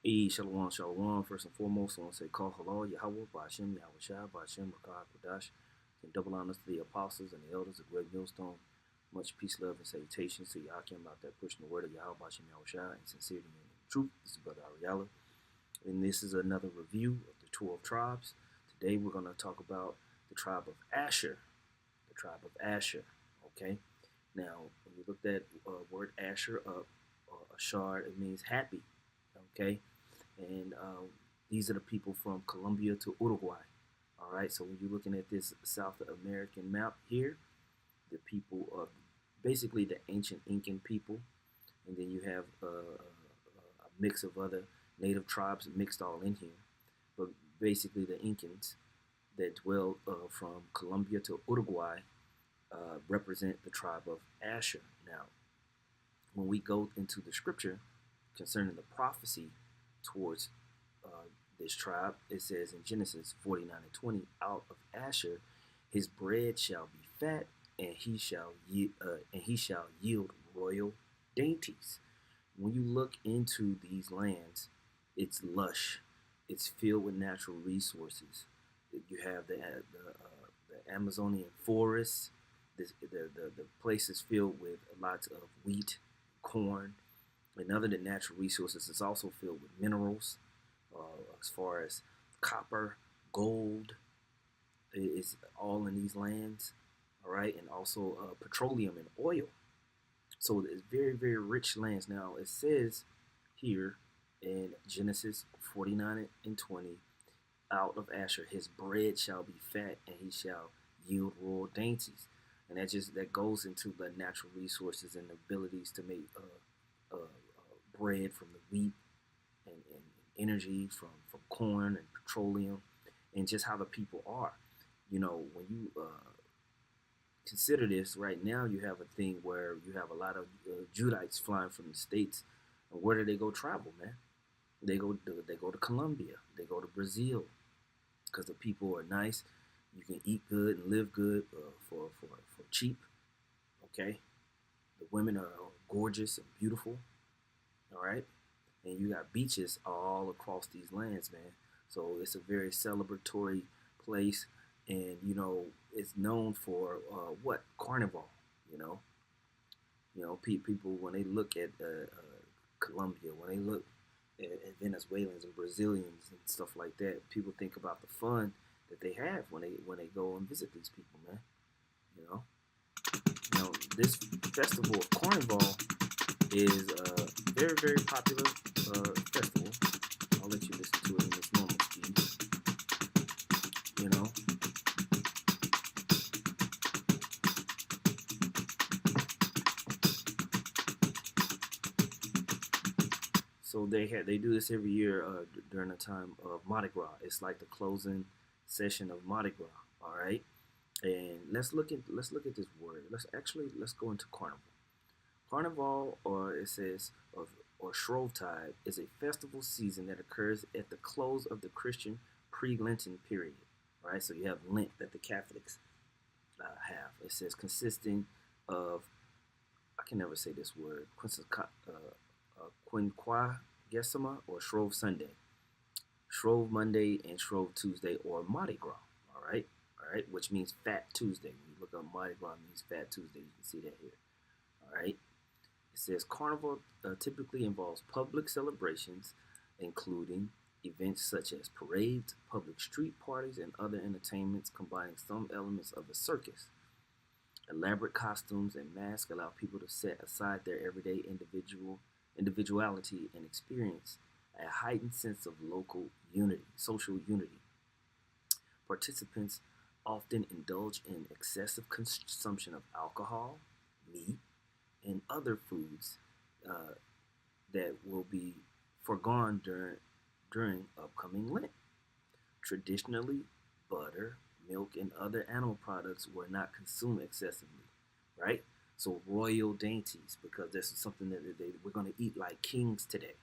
Hey, Shalom, Shalom. First and foremost, I want to say, Call Halal, Yahweh, Ba'ashem, Yahweh Shai, Ba'ashem, Rakah, Kodash, and double honors to the apostles and the elders of Great Millstone. Much peace, love, and salutations to Yakim out there pushing the word of Yahweh, Ba'ashem, Yahweh Shai, and sincerity and truth. This is Brother Ariala, and this is another review of the 12 tribes. Today, we're going to talk about the tribe of Asher. The tribe of Asher, okay? Now, when you look that word Asher up, Ashar, it means happy, okay? And these are the people from Colombia to Uruguay. All right, so when you're looking at this South American map here, the people of basically the ancient Incan people, and then you have a mix of other native tribes mixed all in here. But basically, the Incans that dwell from Colombia to Uruguay represent the tribe of Asher. Now, when we go into the scripture concerning the prophecy towards this tribe, it says in Genesis 49 and 20, out of Asher his bread shall be fat, and he shall yield royal dainties. When you look into these lands, it's lush, it's filled with natural resources. You have the Amazonian forests. The place is filled with lots of wheat, corn, and other than natural resources, it's also filled with minerals, as far as copper, gold is all in these lands, all right, and also petroleum and oil. So it's very, very rich lands. Now it says here in Genesis 49 and 20, out of Asher his bread shall be fat, and he shall yield royal dainties. And that goes into the natural resources and the abilities to make bread from the wheat and energy from corn and petroleum, and just how the people are. When you consider this right now, you have a thing where you have a lot of Judites flying from the states. And where do they go travel, man? They go to Colombia, they go to Brazil, because the people are nice. You can eat good and live good for cheap. Okay, the women are gorgeous and beautiful. All right, and you got beaches all across these lands, man. So it's a very celebratory place, and it's known for what Carnival. You know, people when they look at Colombia, when they look at Venezuelans and Brazilians and stuff like that, people think about the fun that they have when they go and visit these people, man. You know, this festival of Carnival is a very, very popular festival. I'll let you listen to it in its normal speed. You know, so they do this every year during the time of Mardi Gras. It's like the closing session of Mardi Gras. All right, and let's look at this word. Let's go into Carnival. Carnival, or it says, or Shrovetide, is a festival season that occurs at the close of the Christian pre-Lenten period. Right, so you have Lent that the Catholics have. It says consisting of, I can never say this word, Quinquagesima or Shrove Sunday, Shrove Monday, and Shrove Tuesday, or Mardi Gras. All right, which means Fat Tuesday. When you look up Mardi Gras, it means Fat Tuesday. You can see that here. All right. It says Carnival typically involves public celebrations, including events such as parades, public street parties, and other entertainments combining some elements of a circus. Elaborate costumes and masks allow people to set aside their everyday individuality and experience a heightened sense of local unity, social unity. Participants often indulge in excessive consumption of alcohol, meat, and other foods that will be foregone during upcoming Lent. Traditionally, butter, milk, and other animal products were not consumed excessively, right? So royal dainties, because this is something that we're going to eat like kings today,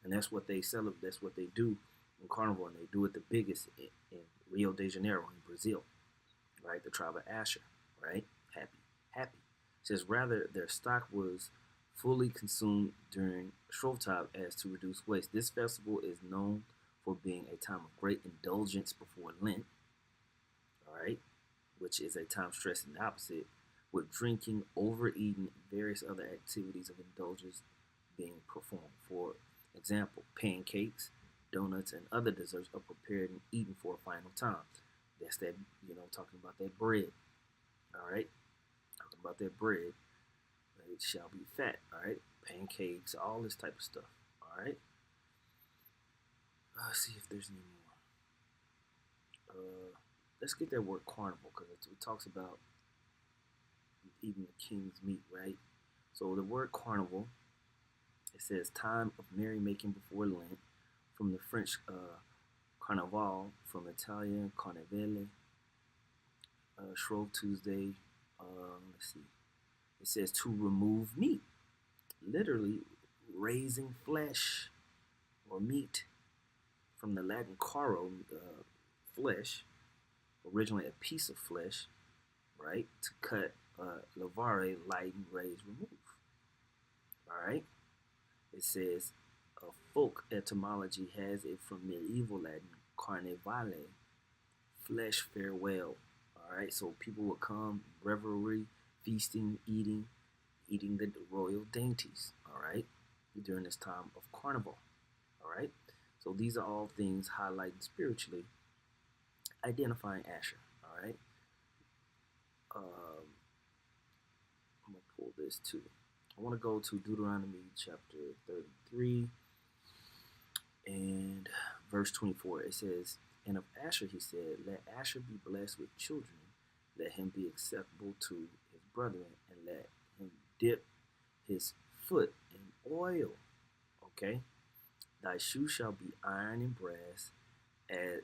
and that's what they celebrate. That's what they do in Carnival, and they do it the biggest in Rio de Janeiro in Brazil, right? The tribe of Asher, right? Happy. It says rather their stock was fully consumed during Shrovetide as to reduce waste. This festival is known for being a time of great indulgence before Lent, all right, which is a time stressing the opposite, with drinking, overeating, and various other activities of indulgence being performed. For example, pancakes, donuts, and other desserts are prepared and eaten for a final time. That's that, talking about that bread, all right? Talking about that bread. It shall be fat, all right? Pancakes, all this type of stuff, all right? Let's see if there's any more. Let's get that word carnival because it talks about eating the king's meat, right? So the word carnival, it says time of merrymaking before Lent, from the French Carnival, from Italian Carnevale, Shrove Tuesday. Let's see. It says to remove meat, literally raising flesh or meat from the Latin caro, flesh, originally a piece of flesh, right? To cut, lavare, lighten, raise, remove. All right. It says a folk etymology has it from medieval Latin, carnivale, flesh farewell. All right. So people would come, revelry, feasting, eating the royal dainties. All right. During this time of carnival. All right. So these are all things highlighting spiritually, identifying Asher. All right. I'm gonna pull this too. I want to go to Deuteronomy chapter 33 and verse 24. It says, "And of Asher he said, let Asher be blessed with children, let him be acceptable to his brethren, and let him dip his foot in oil." Okay, thy shoe shall be iron and brass, and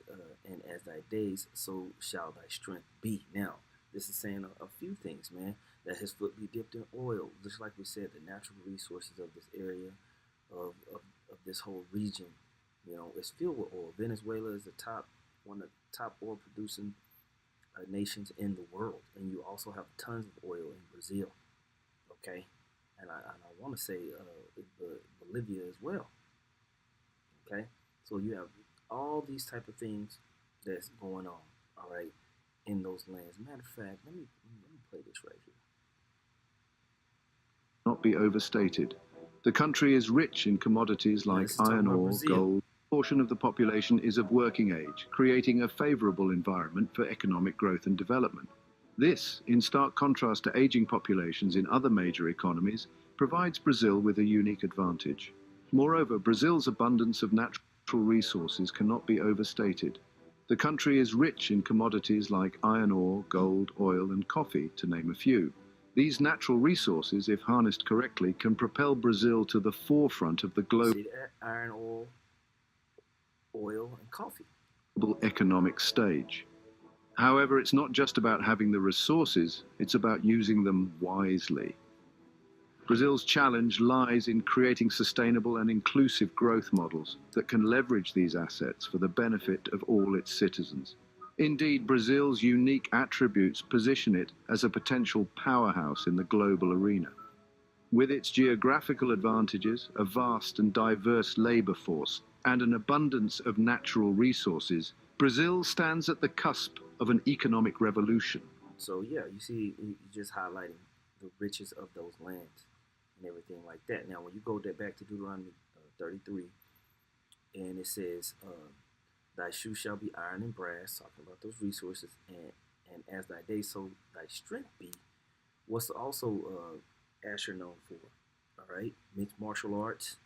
as thy days, so shall thy strength be. Now, this is saying a few things, man. That his foot be dipped in oil, just like we said, the natural resources of this area, of this whole region, is filled with oil. Venezuela is one of the top oil producing nations in the world, and you also have tons of oil in Brazil. Okay, and I want to say Bolivia as well. Okay, so you have all these type of things that's going on. All right, in those lands. Matter of fact, let me play this right here. Not be overstated. The country is rich in commodities like iron ore, gold. A portion of the population is of working age, creating a favorable environment for economic growth and development. This, in stark contrast to aging populations in other major economies, provides Brazil with a unique advantage. Moreover, Brazil's abundance of natural resources cannot be overstated. The country is rich in commodities like iron ore, gold, oil, and coffee, to name a few. These natural resources, if harnessed correctly, can propel Brazil to the forefront of the global iron ore, oil, and coffee economic stage. However, it's not just about having the resources, it's about using them wisely. Brazil's challenge lies in creating sustainable and inclusive growth models that can leverage these assets for the benefit of all its citizens. Indeed, Brazil's unique attributes position it as a potential powerhouse in the global arena. With its geographical advantages, a vast and diverse labor force, and an abundance of natural resources, Brazil stands at the cusp of an economic revolution. So yeah, you see, you're just highlighting the riches of those lands and everything like that. Now, when you go back to Deuteronomy 33, and it says, thy shoe shall be iron and brass, talking about those resources, and as thy day, so thy strength be. What's also Asher known for? All right, mixed martial arts.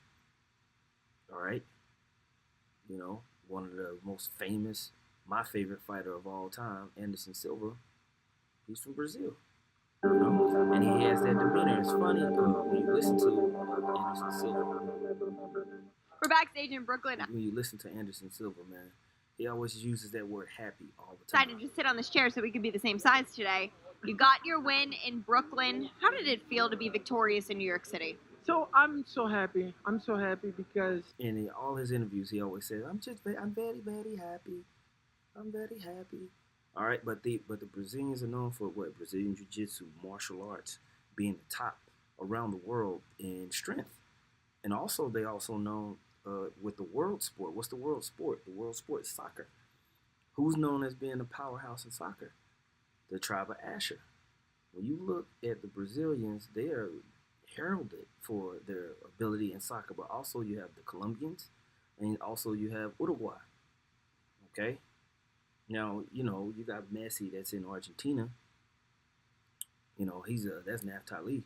All right, one of the most famous, my favorite fighter of all time, Anderson Silva. He's from Brazil. And he has that demeanor. It's funny when you listen to Anderson Silva. We're backstage in Brooklyn. When you listen to Anderson Silva, man, he always uses that word happy all the time. Decided to just sit on this chair so we could be the same size today. You got your win in Brooklyn. How did it feel to be victorious in New York City? So I'm so happy. I'm so happy because in all his interviews, he always says, I'm very, very happy. I'm very happy. All right, but the Brazilians are known for what? Brazilian Jiu-Jitsu, martial arts, being the top around the world in strength. And also, they also known with the world sport. What's the world sport? The world sport is soccer. Who's known as being a powerhouse in soccer? The tribe of Asher. When you look at the Brazilians, they are heralded for their ability in soccer, but also you have the Colombians, and also you have Uruguay. Okay, now you got Messi that's in Argentina. That's Naftali,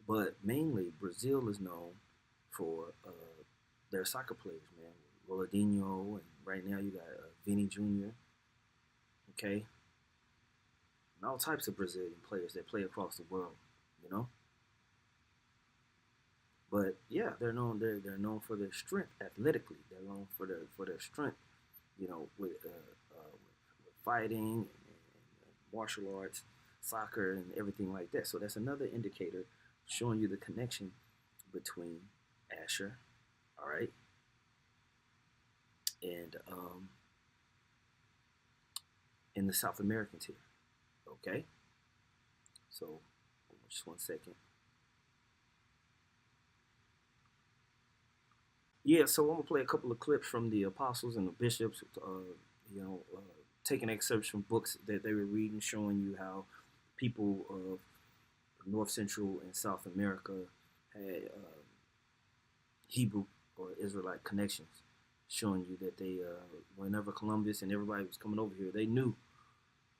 but mainly Brazil is known for their soccer players, man. Ronaldinho, and right now you got Vini Jr. Okay, and all types of Brazilian players that play across the world, you know. But yeah, they're known. They're known for their strength athletically. They're known for their strength, with fighting and martial arts, soccer, and everything like that. So that's another indicator showing you the connection between Asher, all right, and in the South Americans here. Okay, so just one second. Yeah, so I'm gonna play a couple of clips from the apostles and the bishops, taking excerpts from books that they were reading, showing you how people of North Central and South America had Hebrew or Israelite connections, showing you that they, whenever Columbus and everybody was coming over here, they knew,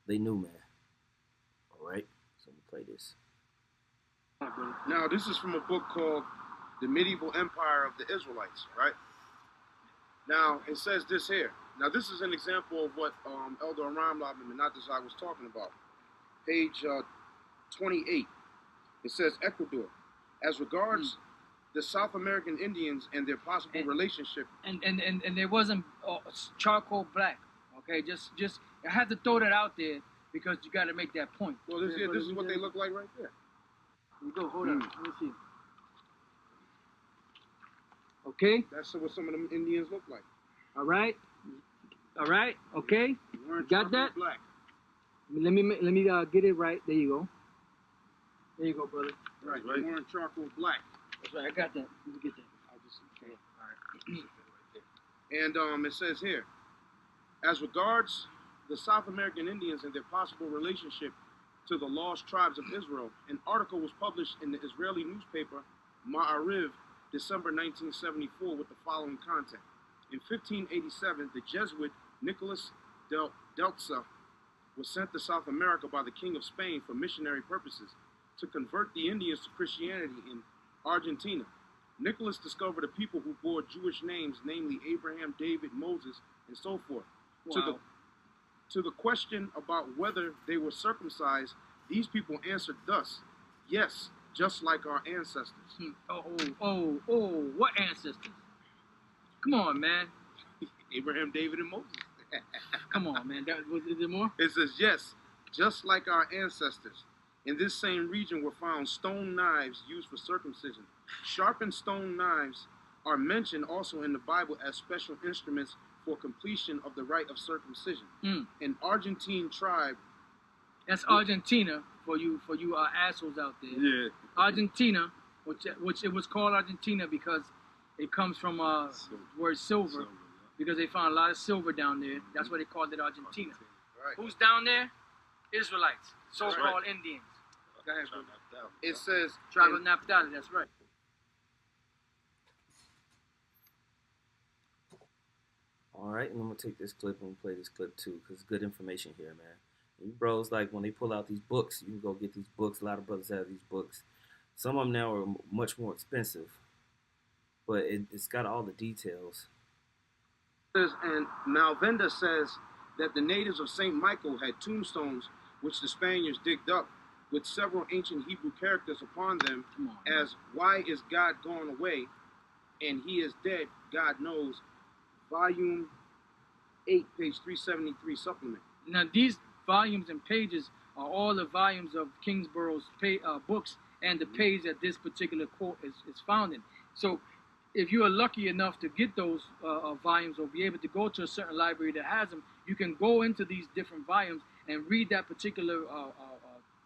man. All right, so I'm gonna play this. Now, this is from a book called The Medieval Empire of the Israelites, right? Now, it says this here. Now, this is an example of what Elder Aram Lab and Menatazai was talking about. Page 28. It says Ecuador. As regards the South American Indians and their possible relationship. And there wasn't charcoal black. Okay, just I had to throw that out there because you got to make that point. Well, this is what they look like right there. Here we go. Hold on. Let me see. Okay. That's what some of them Indians look like. All right. Okay. Got that? Black. Let me get it right. There you go. There you go, brother. Right. They're wearing charcoal black. That's right. I got that. Let me get that. Okay. All right. And it says here, as regards the South American Indians and their possible relationship to the lost tribes of Israel, an article was published in the Israeli newspaper Ma'ariv, December 1974, with the following content. In 1587, the Jesuit Nicholas Deltza was sent to South America by the King of Spain for missionary purposes to convert the Indians to Christianity in Argentina. Nicholas discovered a people who bore Jewish names, namely Abraham, David, Moses, and so forth. Wow. To the question about whether they were circumcised, these people answered thus: yes, just like our ancestors. What ancestors? Come on, man. Abraham, David, and Moses. Come on, man. Is there more? It says, yes, just like our ancestors. In this same region were found stone knives used for circumcision. Sharpened stone knives are mentioned also in the Bible as special instruments for completion of the rite of circumcision. An Argentine tribe. That's Argentina for you assholes out there. Yeah. Argentina, which it was called Argentina because it comes from the word silver, because they found a lot of silver down there. That's why they called it Argentina. Right. Who's down there? Israelites, so-called Indians. Go ahead, bro. It says Tribe of Naphtali. That's right. All right, and I'm gonna take this clip and play this clip too, because it's good information here, man. And you bros, like when they pull out these books, you can go get these books. A lot of brothers have these books. Some of them now are much more expensive, but it's got all the details. And Malvenda says that the natives of St. Michael had tombstones which the Spaniards digged up with several ancient Hebrew characters upon them, as "Why is God gone away? And he is dead, God knows." Volume 8, page 373 supplement. Now these volumes and pages are all the volumes of Kingsborough's books and the page that this particular quote is found in. So if you are lucky enough to get those volumes or be able to go to a certain library that has them, you can go into these different volumes and read that particular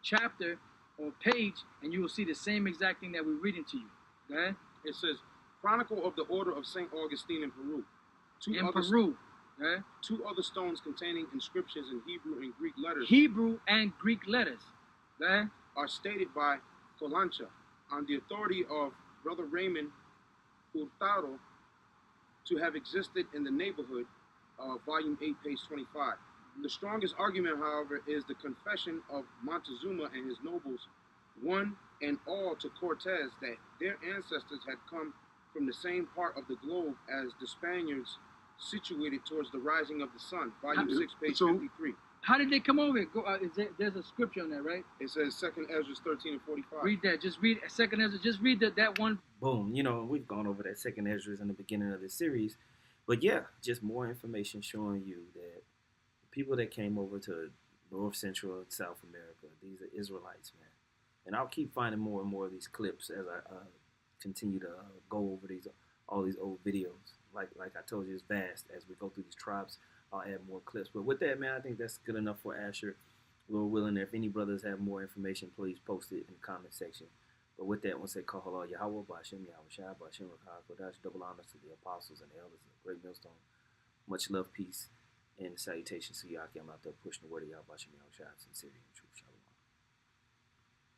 chapter or page, and you will see the same exact thing that we're reading to you. Okay? It says, Chronicle of the Order of St. Augustine in Peru. Okay? Two other stones containing inscriptions in Hebrew and Greek letters. Hebrew and Greek letters. Okay? Are stated by Colancha on the authority of Brother Raymond Hurtado to have existed in the neighborhood, volume 8, page 25. The strongest argument, however, is the confession of Montezuma and his nobles, one and all, to Cortez that their ancestors had come from the same part of the globe as the Spaniards, situated towards the rising of the sun, volume 6, page 53. How did they come over here? There's a scripture on that, right? It says 2nd Ezra 13 and 45. Read that. Just read 2nd Ezra. Just read that one. Boom. You know, we've gone over that 2nd Ezra in the beginning of this series. But yeah, just more information showing you that the people that came over to North, Central, and South America, these are Israelites, man. And I'll keep finding more and more of these clips as I continue to go over all these old videos. Like I told you, it's vast. As we go through these tribes, I'll add more clips. But with that, man, I think that's good enough for Asher. Lord willing, if any brothers have more information, please post it in the comment section. But with that, I want to say, Kahala Yahweh, Ba'ashem Yahushua, Ba'ashem Rakah Kodash, double honors to the apostles and the elders of the great millstone. Much love, peace, and salutations to Yaki. I'm out there pushing the word of Yahweh, Ba'ashem Yahushua, sincerity and truth. Shalom.